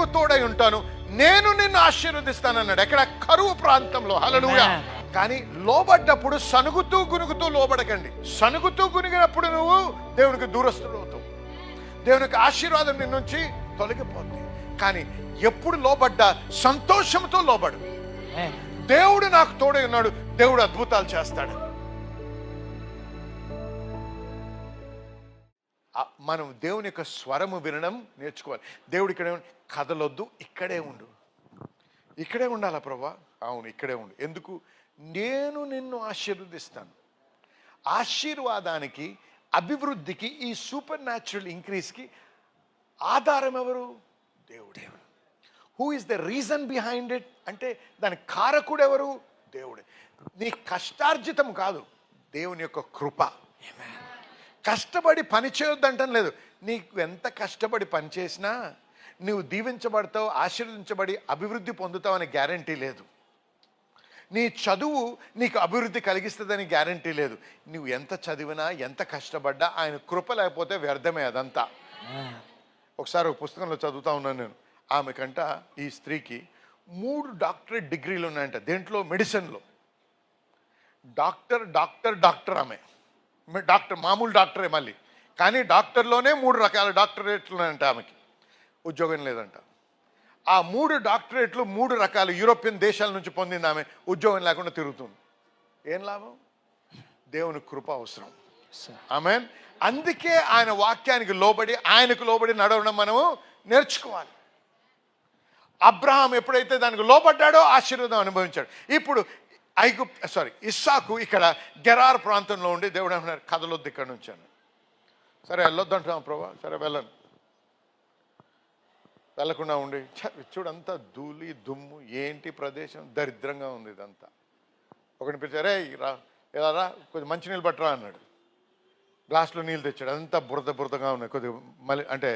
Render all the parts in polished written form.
నీకు తోడై ఉంటాను, నేను నిన్ను ఆశీర్వదిస్తానన్నాడు. ఎక్కడ? కరువు ప్రాంతంలో. హల్లెలూయా. కానీ లోబడ్డప్పుడు సనుగుతూ గునుగుతూ లోబడకండి. సనుగుతూ గునిగినప్పుడు నువ్వు దేవునికి దూరస్తుడు అవుతావు, దేవునికి ఆశీర్వాదం నీ నుంచి తొలగిపోతుంది. కానీ ఎప్పుడు లోబడ్డా సంతోషంతో లోబడు. దేవుడు నాకు తోడై ఉన్నాడు, దేవుడు అద్భుతాలు చేస్తాడు. మనం దేవుని యొక్క స్వరము వినడం నేర్చుకోవాలి. దేవుడు ఇక్కడే కదలొద్దు, ఇక్కడే ఉండు. ఇక్కడే ఉండాలా ప్రభా? అవును, ఇక్కడే ఉండు. ఎందుకు? నేను నిన్ను ఆశీర్వదిస్తాను. ఆశీర్వాదానికి, అభివృద్ధికి, ఈ సూపర్ న్యాచురల్ ఇంక్రీజ్కి ఆధారం ఎవరు? దేవుడే. Who is the reason behind it అంటే దాని కారకుడు ఎవరు? దేవుడే. నీ కష్టార్జితం కాదు, దేవుని యొక్క కృప. కష్టపడి పని చేయొద్దంటం లేదు. నీకు ఎంత కష్టపడి పని చేసినా నువ్వు దీవించబడతావు, ఆశీర్వదించబడి అభివృద్ధి పొందుతావు అనే గ్యారంటీ లేదు. నీ చదువు నీకు అభివృద్ధి కలిగిస్తుందని గ్యారంటీ లేదు. నువ్వు ఎంత చదివినా, ఎంత కష్టపడ్డా ఆయన కృప లేకపోతే వ్యర్థమే అదంతా. ఒకసారి ఒక పుస్తకంలో చదువుతా ఉన్నాను నేను. ఆమెకంట, ఈ స్త్రీకి 3 డాక్టరేట్ డిగ్రీలు ఉన్నాయంట. దేంట్లో? మెడిసిన్లో. డాక్టర్ ఆమె డాక్టర్, మామూలు డాక్టరే మళ్ళీ. కానీ డాక్టర్లోనే 3 రకాల డాక్టరేట్లు ఉన్నాయంట. ఆమెకి ఉద్యోగం లేదంట. ఆ 3 డాక్టరేట్లు 3 రకాల యూరోపియన్ దేశాల నుంచి పొందింది. ఆమె ఉద్యోగం లేకుండా తిరుగుతుంది. ఏం లాభం? దేవుని కృప అవసరం. ఆమేన్. అందుకే ఆయన వాక్యానికి లోబడి, ఆయనకు లోబడి నడవడం మనము నేర్చుకోవాలి. అబ్రహాం ఎప్పుడైతే దానికి లోబడ్డాడో ఆశీర్వాదం అనుభవించాడు. ఇప్పుడు ఇస్సాకు ఇక్కడ గెరార్ ప్రాంతంలో ఉండి దేవుడు ఏమన్నారు? కదలొద్దు ఇక్కడ నుంచి అని. సరే వెళ్ళొద్దు అంటున్నాం ప్రభా. సరే వెళ్ళను. వెళ్ళకుండా ఉండి చూడంతా ధూళి దుమ్ము, ఏంటి ప్రదేశం, దరిద్రంగా ఉంది ఇదంతా. ఒకరిని పిలిచారే, రా ఇలా రా, కొద్దిగా మంచినీళ్ళు పట్టరా అన్నాడు. గ్లాసులో నీళ్ళు తెచ్చాడు. అదంతా బురదగా ఉన్నాయి. కొద్దిగా మళ్ళీ అంటే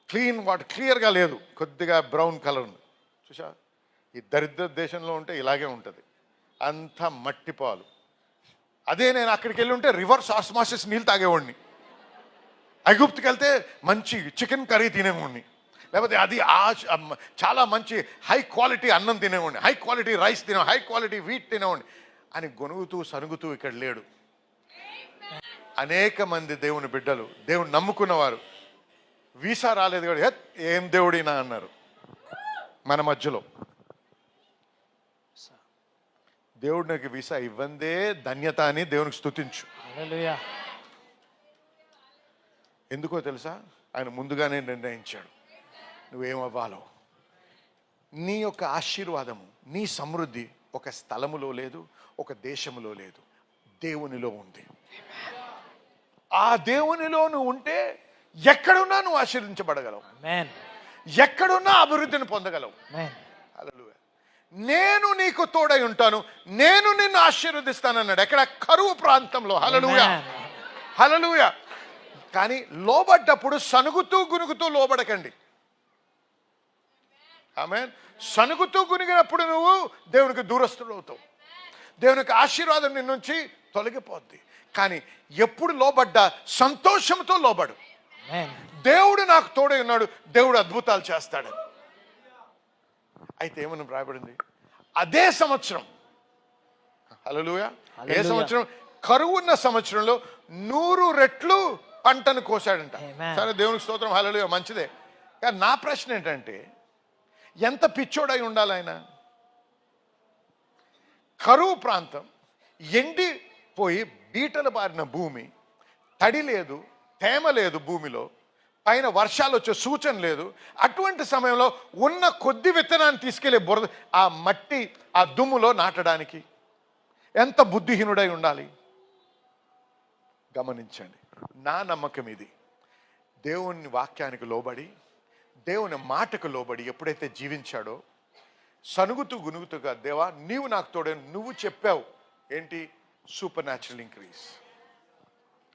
క్లీన్ వాటర్, క్లియర్గా లేదు, కొద్దిగా బ్రౌన్ కలర్ ఉంది. చూసా, ఈ దరిద్ర దేశంలో ఉంటే ఇలాగే ఉంటుంది, అంతా మట్టి పాలు. అదే నేను అక్కడికి వెళ్ళి ఉంటే రివర్స్ ఆస్మాసిస్ నీళ్ళు తాగేవాడిని. ఐగుప్తుకి వెళ్తే మంచి చికెన్ కర్రీ తినేవాడిని, లేకపోతే అది చాలా మంచి హై క్వాలిటీ అన్నం తినేవాడిని, high quality rice high quality wheat తినేవాడిని అని గొనుగుతూ సనుగుతూ ఇక్కడ లేడు. అనేక మంది దేవుని బిడ్డలు, దేవుని నమ్ముకున్నవారు, వీసా రాలేదు కూడా ఏం దేవుడినా అన్నారు. మన మధ్యలో దేవుడు నాకు వీసా ఇవ్వందే ధన్యత అని దేవునికి స్తుతించు. ఎందుకో తెలుసా? ఆయన ముందుగానే నిర్ణయించాడు నువ్వేమవ్వాలో. నీ యొక్క ఆశీర్వాదము, నీ సమృద్ధి ఒక స్థలములో లేదు, ఒక దేశములో లేదు, దేవునిలో ఉంది. ఆ దేవునిలో నువ్వు ఉంటే ఎక్కడున్నా నువ్వు ఆశీర్వదించబడగలవు, ఎక్కడున్నా అభివృద్ధిని పొందగలవు. హల్లెలూయా. నేను నీకు తోడై ఉంటాను, నేను నిన్ను ఆశీర్వదిస్తానన్నాడు. ఎక్కడ? కరువు ప్రాంతంలో. హల్లెలూయా, హల్లెలూయా. కానీ లోబడ్డప్పుడు సనుగుతూ గునుగుతూ లోబడకండి. ఆమేన్. సనుగుతూ గునిగినప్పుడు నువ్వు దేవునికి దూరస్తుడు అవుతావు, దేవునికి ఆశీర్వాదం నీ నుంచి తొలగిపోద్ది. కానీ ఎప్పుడు లోబడ్డా సంతోషంతో లోబడు. దేవుడు నాకు తోడై ఉన్నాడు, దేవుడు అద్భుతాలు చేస్తాడు. అయితే ఏమని రాయబడింది? అదే సంవత్సరం, హల్లెలూయా, ఏ సంవత్సరం? కరువు ఉన్న సంవత్సరంలో 100 రెట్లు పంటను కోసాడంట. సరే, దేవునికి స్తోత్రం, హల్లెలూయా, మంచిదే. కానీ నా ప్రశ్న ఏంటంటే, ఎంత పిచ్చోడై ఉండాలి ఆయన? కరువు ప్రాంతం, ఎండిపోయి బీటలు బారిన భూమి, తడి లేదు, తేమ లేదు భూమిలో, పైన వర్షాలు వచ్చే సూచన లేదు. అటువంటి సమయంలో ఉన్న కొద్ది విత్తనాన్ని తీసుకెళ్లి బురద, ఆ మట్టి, ఆ దుమ్ములో నాటడానికి ఎంత బుద్ధిహీనుడై ఉండాలి? గమనించండి. నా నమ్మకం ఇది. దేవుని వాక్యానికి లోబడి, దేవుని మాటకు లోబడి ఎప్పుడైతే జీవించాడో, సనుగుతూ గునుగుతుగా, దేవా నీవు నాకు తోడే, నువ్వు చెప్పావు ఏంటి? సూపర్ న్యాచురల్ ఇంక్రీజ్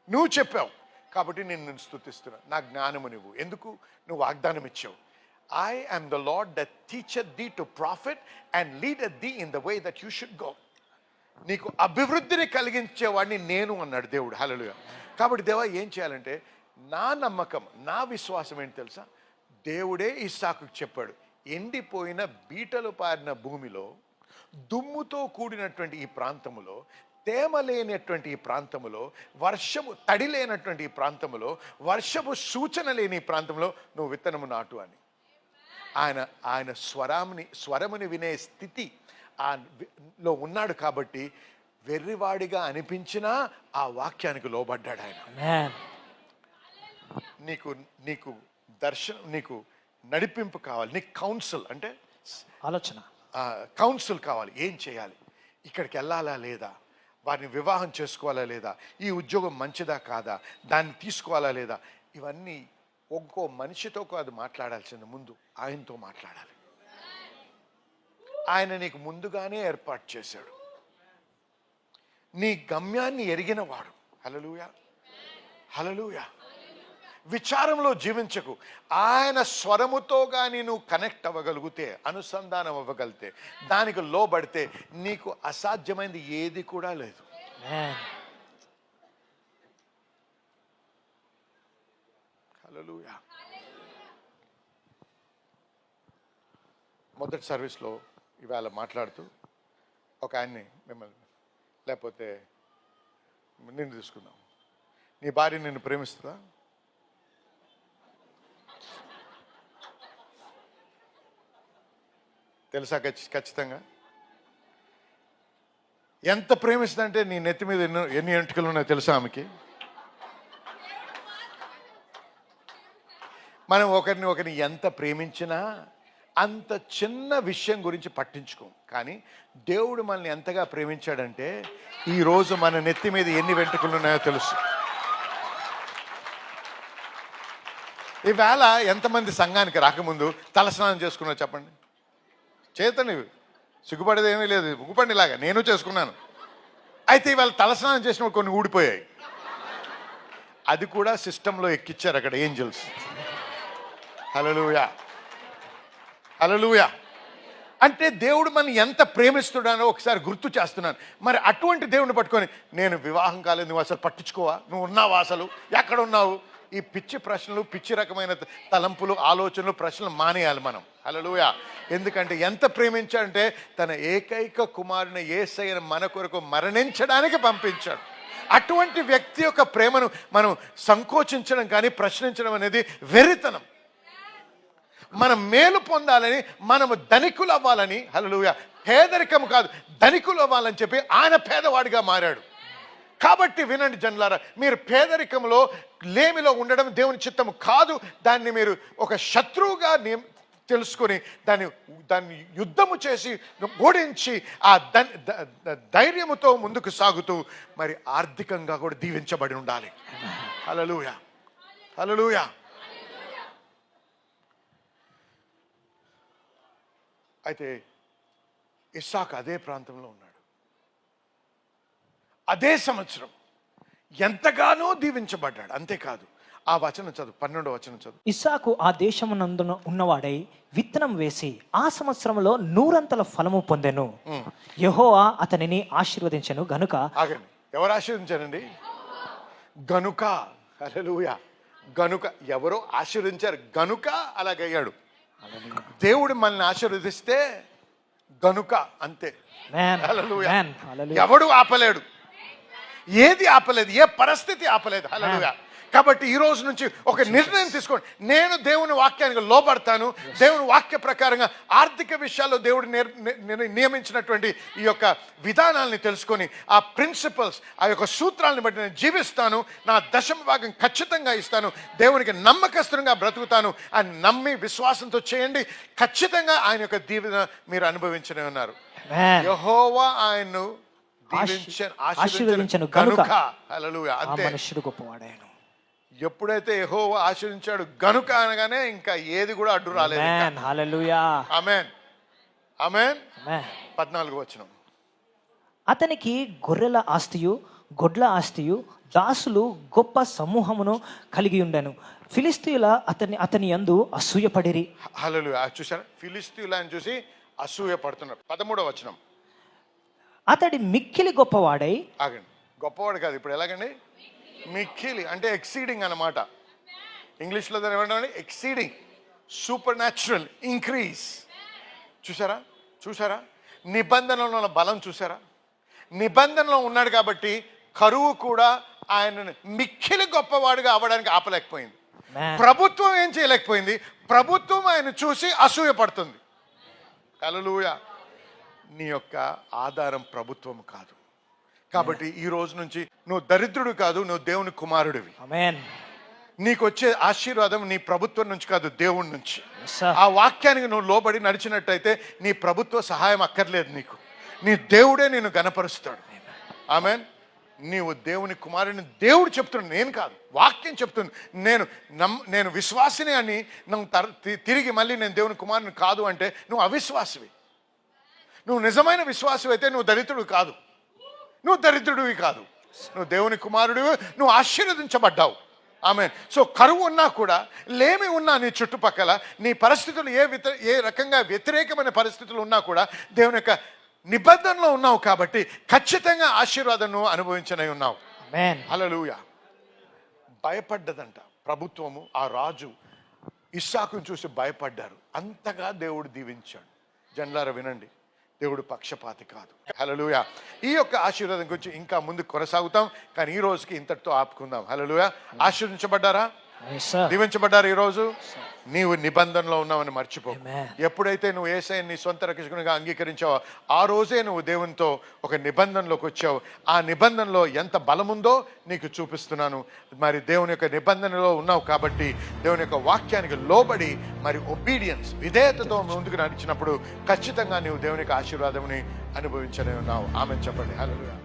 నువ్వు చెప్పావు కాబట్టి నేను నిన్ను స్తుతిస్తున్నా. నా జ్ఞానము నువ్వు, ఎందుకు? నువ్వు వాగ్దానం ఇచ్చావు. I am the Lord that teacheth thee to profit and leadeth thee in the way that you should go. నీకు అభివృద్ధిని కలిగించేవాడిని నేను అన్నాడు దేవుడు. హల్లెలూయా. కాబట్టి దేవా ఏం చేయాలంటే, నా నమ్మకం, నా విశ్వాసం ఏంటి తెలుసా? దేవుడే ఇస్సాకుకు చెప్పాడు, ఎండిపోయిన బీటలు పారిన భూమిలో, దుమ్ముతో కూడినటువంటి ఈ ప్రాంతములో, తేమ లేనటువంటి ఈ ప్రాంతములో, వర్షము తడి లేనటువంటి ఈ ప్రాంతములో, వర్షపు సూచన లేని ఈ ప్రాంతంలో నువ్వు విత్తనము నాటు అని ఆయన స్వరముని వినే స్థితి లో ఉన్నాడు. కాబట్టి వెర్రివాడిగా అనిపించినా ఆ వాక్యానికి లోబడ్డాడు ఆయన. నీకు దర్శనం, నీకు నడిపింపు కావాలి, నీకు కౌన్సిల్ అంటే ఆలోచన, కౌన్సిల్ కావాలి. ఏం చేయాలి, ఇక్కడికి వెళ్ళాలా లేదా, వారిని వివాహం చేసుకోవాలా లేదా, ఈ ఉద్యోగం మంచిదా కాదా, దాన్ని తీసుకోవాలా లేదా, ఇవన్నీ ఒక్కో మనిషితో కాదు మాట్లాడాల్సింది, ముందు ఆయనతో మాట్లాడాలి. ఆయన నీకు ముందుగానే ఏర్పాటు చేశాడు, నీ గమ్యాన్ని ఎరిగినవాడు. హల్లెలూయా, హల్లెలూయా. విచారంలో జీవించకు. ఆయన స్వరముతో కానీ నువ్వు కనెక్ట్ అవ్వగలిగితే, అనుసంధానం అవ్వగలిగితే, దానికి లోబడితే నీకు అసాధ్యమైనది ఏది కూడా లేదు. హల్లెలూయా. మొదటి సర్వీస్లో ఇవాళ మాట్లాడుతూ ఒక ఆయన్ని, మిమ్మల్ని లేకపోతే నిన్ను తీసుకుందాం, నీ భార్య నిన్ను ప్రేమిస్తుందా? తెలుసా? ఖచ్చితంగా. ఎంత ప్రేమిస్తుందంటే నీ నెత్తి మీద ఎన్ని ఎంటుకలు ఉన్నాయో తెలుసా ఆమెకి? మనం ఒకరిని ఎంత ప్రేమించినా అంత చిన్న విషయం గురించి పట్టించుకోం. కానీ దేవుడు మనల్ని ఎంతగా ప్రేమించాడంటే ఈరోజు మన నెత్తి మీద ఎన్ని వెంట్రుకలు ఉన్నాయో తెలుసు. ఈవేళ ఎంతమంది సంఘానికి రాకముందు తలస్నానం చేసుకున్నారో చెప్పండి. చేతని సిగ్గుపడేది ఏమీ లేదు, ఉగ్గుపండి ఇలాగా నేను చేసుకున్నాను. అయితే ఇవాళ తలస్నానం చేసిన కొన్ని ఊడిపోయాయి. అది కూడా సిస్టంలో ఎక్కిచ్చారు అక్కడ ఏంజల్స్. హల్లెలూయా, హల్లెలూయా. అంటే దేవుడు మనం ఎంత ప్రేమిస్తున్నానో ఒకసారి గుర్తు చేస్తున్నాను. మరి అటువంటి దేవుడిని పట్టుకొని నేను వివాహం కాలేదు, నువ్వు అసలు పట్టించుకోవా, నువ్వు ఉన్నావా, అసలు ఎక్కడ ఉన్నావు, ఈ పిచ్చి ప్రశ్నలు, పిచ్చి రకమైన తలంపులు, ఆలోచనలు, ప్రశ్నలు మానేయాలి మనం. హల్లెలూయా. ఎందుకంటే ఎంత ప్రేమించాడంటే తన ఏకైక కుమారుని యేసయ్యను మన కొరకు మరణించడానికి పంపించాడు. అటువంటి వ్యక్తి యొక్క ప్రేమను మనం సంకోచించడం కానీ ప్రశ్నించడం అనేది వెర్రితనం. మనం మేలు పొందాలని, మనము ధనికులు అవ్వాలని, హల్లెలూయా, పేదరికం కాదు ధనికులు అవ్వాలని చెప్పి ఆయన పేదవాడిగా మారాడు. కాబట్టి వినండి జనులారా, మీరు పేదరికంలో, లేమిలో ఉండడం దేవుని చిత్తము కాదు. దాన్ని మీరు ఒక శత్రువుగా తెలుసుకొని దాన్ని యుద్ధము చేసి ఓడించి ఆ ధైర్యముతో ముందుకు సాగుతూ మరి ఆర్థికంగా కూడా దీవించబడి ఉండాలి. హల్లెలూయా, హల్లెలూయా. అయితే ఇస్సాకు అదే ప్రాంతంలో ఉన్నాడు. అదే సంవత్సరం ఎంతగానో దీవించబడ్డాడు. అంతేకాదు, ఆ వచనం చదువు, 12వ వచనం చదువు. ఇస్సాకు ఆ దేశమునందున ఉన్నవాడై విత్తనం వేసి ఆ సంవత్సరంలో 100 ఫలము పొందెను. యెహోవా అతనిని ఆశీర్వదించెను గనుక. ఆగండి, ఎవరు ఆశీర్వదించారండి? గనుక. హల్లెలూయా. గనుక ఎవరో ఆశీర్వదించారు, గనుక అలాగయ్యాడు. దేవుడు మనల్ని ఆశీర్వదిస్తే గనుక అంతే. హల్లెలూయా. ఎవడు ఆపలేడు, ఏది ఆపలేదు, ఏ పరిస్థితి ఆపలేదు. హల్లెలూయా. కాబట్టి ఈ రోజు నుంచి ఒక నిర్ణయం తీసుకోండి, నేను దేవుని వాక్యానికి లోబడతాను. దేవుని వాక్య ప్రకారంగా ఆర్థిక విషయాల్లో దేవుడు నియమించినటువంటి ఈ యొక్క విధానాలని తెలుసుకొని, ఆ ప్రిన్సిపల్స్, ఆ యొక్క సూత్రాలను బట్టి నేను జీవిస్తాను. నా దశమ భాగం ఖచ్చితంగా ఇస్తాను. దేవునికి నమ్మకస్తునిగా బ్రతుకుతాను అని నమ్మి విశ్వాసంతో చేయండి. ఖచ్చితంగా ఆయన యొక్క దీవెన మీరు అనుభవించనే ఉన్నారు. యెహోవా ఆయన్ను ఆశీర్వదించెను గనుక. హల్లెలూయా. అంతే. మనుష్యుడు గొప్పవాడాయను. ఎప్పుడైతే యెహోవా ఆశీర్వదించాడు గనుక అనగానే ఇంకా ఏది కూడా అడ్డు రాలేదు. హల్లెలూయా. ఆమేన్, ఆమేన్. 14వ వచనం. అతనికి గొర్రెల ఆస్తియు గొడ్ల ఆస్తియు దాసులు గొప్ప సమూహమును కలిగి ఉండెను. ఫిలిస్తీయుల అతని యందు అసూయపడిరి. హల్లెలూయా. చూసారా, ఫిలిస్తీయులను చూసి అసూయ పడుతున్నారు. 13వ వచనం. అతడి మిక్కిలి గొప్పవాడై. ఆగండి, గొప్పవాడు కాదు, ఇప్పుడు ఎలాగండి? మిక్కిలి అంటే ఎక్సీడింగ్ అన్నమాట. ఇంగ్లీష్లో దాన్ని ఏమంటామండి? ఎక్సీడింగ్. Super natural increase. చూసారా నిబంధనలో ఉన్న బలం చూసారా? నిబంధనలో ఉన్నాడు కాబట్టి కరువు కూడా ఆయనను మిక్కిలి గొప్పవాడుగా అవ్వడానికి ఆపలేకపోయింది. ప్రభుత్వం ఏం చేయలేకపోయింది. ప్రభుత్వం ఆయన చూసి అసూయపడుతుంది. హల్లెలూయా. నీ యొక్క ఆధారం ప్రభుత్వం కాదు. కాబట్టి ఈ రోజు నుంచి నువ్వు దరిద్రుడు కాదు, నువ్వు దేవుని కుమారుడివి. ఆమేన్. నీకు వచ్చే ఆశీర్వాదం నీ ప్రభుత్వం నుంచి కాదు, దేవుడి నుంచి. Yes, sir. ఆ వాక్యానికి నువ్వు లోబడి నడిచినట్టయితే నీ ప్రభుత్వ సహాయం అక్కర్లేదు నీకు. నీ దేవుడే నిన్ను గణపరుస్తాడు. ఆమేన్. నీవు దేవుని కుమారుని దేవుడు చెప్తున్నాడు, నేను కాదు, వాక్యం చెప్తుంది. నేను విశ్వాసిని అని నువ్వు తిరిగి మళ్ళీ నేను దేవుని కుమారుని కాదు అంటే నువ్వు అవిశ్వాసివి. నువ్వు నిజమైన విశ్వాసివి అయితే నువ్వు దరిద్రుడు కాదు, నువ్వు దరిద్రుడివి కాదు, నువ్వు దేవుని కుమారుడివి, నువ్వు ఆశీర్వదించబడ్డావు. ఆమేన్. సో కరువు ఉన్నా కూడా, లేమి ఉన్నా నీ చుట్టుపక్కల, నీ పరిస్థితులు ఏ రకంగా వ్యతిరేకమైన పరిస్థితులు ఉన్నా కూడా దేవుని యొక్క నిబంధనలో ఉన్నావు కాబట్టి ఖచ్చితంగా ఆశీర్వాదం నువ్వు అనుభవించనై ఉన్నావు. ఆమేన్. హల్లెలూయా. భయపడ్డదంట ప్రభుత్వము. ఆ రాజు ఇస్సాకును చూసి భయపడ్డారు. అంతగా దేవుడు దీవించాడు. జనులారా వినండి, దేవుడు పక్షపాతి కాదు. హల్లెలూయా. ఈ యొక్క ఆశీర్వాదం గురించి ఇంకా ముందు కొనసాగుతాం, కానీ ఈ రోజుకి ఇంతటితో ఆపుకుందాం. హల్లెలూయా. ఆశీర్వదించబడ్డారా? Yes, sir. దీవించబడ్డారు. ఈరోజు నీవు నిబంధనలో ఉన్నావని మర్చిపో. Amen. ఎప్పుడైతే నువ్వు యేసయ్యని నీ సొంత రక్షకునిగా అంగీకరించావో ఆ రోజే నువ్వు దేవునితో ఒక నిబంధనలోకి వచ్చావు. ఆ నిబంధనలో ఎంత బలముందో నీకు చూపిస్తున్నాను. మరి దేవుని యొక్క నిబంధనలో ఉన్నావు కాబట్టి దేవుని యొక్క వాక్యానికి లోబడి మరి ఒబీడియన్స్, విధేయతతో ముందుకు నడిచినప్పుడు ఖచ్చితంగా నీవు దేవుని యొక్క ఆశీర్వాదముని అనుభవించనే ఉన్నావు. ఆమె చెప్పండి. హల్లెలూయా.